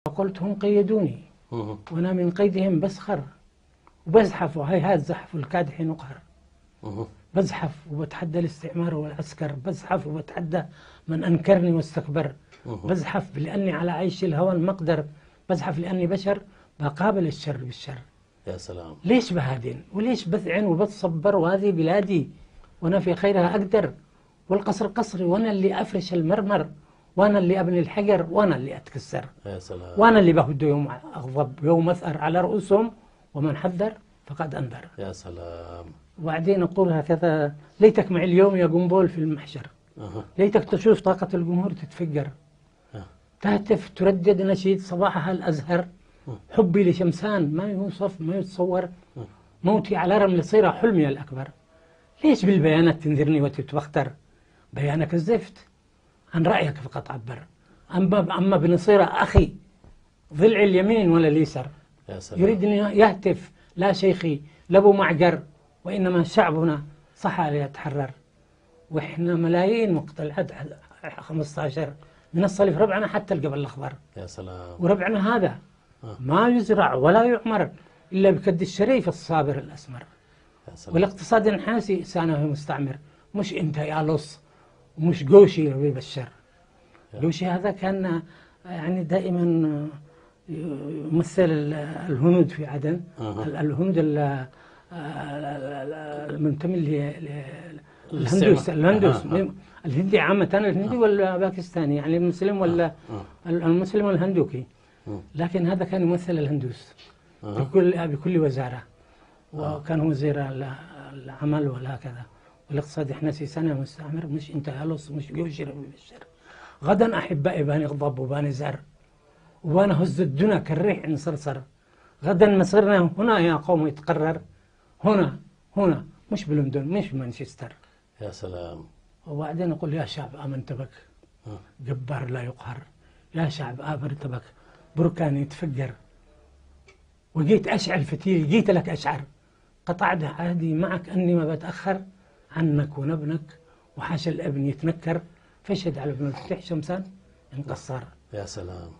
فقلت هم قيدوني وأنا من قيدهم بسخر وبزحف، وهيهات زحف الكادح نقهر. بزحف وبتحدى الاستعمار والعسكر، بزحف وبتحدى من أنكرني واستكبر. بزحف لأني على عيش الهوى المقدر، بزحف لأني بشر بقابل الشر بالشر. يا سلام. ليش بهادن وليش بذعن وبتصبر، وهذه بلادي وأنا في خيرها أقدر، والقصر قصري وأنا اللي أفرش المرمر، وأنا اللي أبني الحجر وأنا اللي أتكسر. يا سلام. وأنا اللي بهد يوم أغضب يوم أثأر على رؤوسهم، ومن حذر فقد أنذر. يا سلام. وبعدين أقول هكذا: ليتك معي اليوم يا قنبول في المحشر، ليتك تشوف طاقة الجمهور تتفجر، تهتف تردد نشيد صباحها الأزهر، حبي لشمسان ما يوصف ما يتصور، موتي على رمل صيرة حلمي الأكبر. ليش بالبيانات تنذرني وتتبختر؟ بيانك الزفت، عن رأيك فقط عبر، أما بنصيرة أخي ضلع اليمين ولا اليسر. يا سلام. يريد أن يهتف: لا شيخي لابو معجر، وإنما شعبنا صحى ليتحرر. وإحنا ملايين مقتلعات 15 من الصليف، ربعنا حتى الجبل الأخضر. يا سلام. وربعنا هذا ما يزرع ولا يعمر إلا بكد الشريف الصابر الأسمر. يا سلام. والاقتصاد النحاسي سانه مستعمر، مش أنت يا لص ومش قوشي يا ربيب الشر. قوشي هذا كان يعني دائما يمثل الهنود في عدن، الهنود المنتمي الهندوس الهندي عامة، الهندي والباكستاني يعني المسلم ولا المسلم والهندوكي، لكن هذا كان يمثل الهندوس بكل وزارة، وكان وزير العمل وهكذا. والاقتصاد احنا سنة مستعمر، مش انت يا لص مش قوشي ربيب الشر. غدا أحبائي باني غضب وباني زعر، وأنا هز الدنا كالريح إن صرصر. غدا مصيرنا هنا يا قوم يتقرر، هنا مش بلندن مش مانشستر. يا سلام. وبعدين أقول: يا شعب آمنت بك جبار لا يقهر، يا شعب آمنت بك بركان يتفجر، وجيت أشعل فتيل جيت لك أشعر، قطعت عهدي معك أني ما بتأخر عنك ونبنك، وحاشا الابن يتنكر، فاشهد على ابن الفتح شمسان انقصر. يا سلام.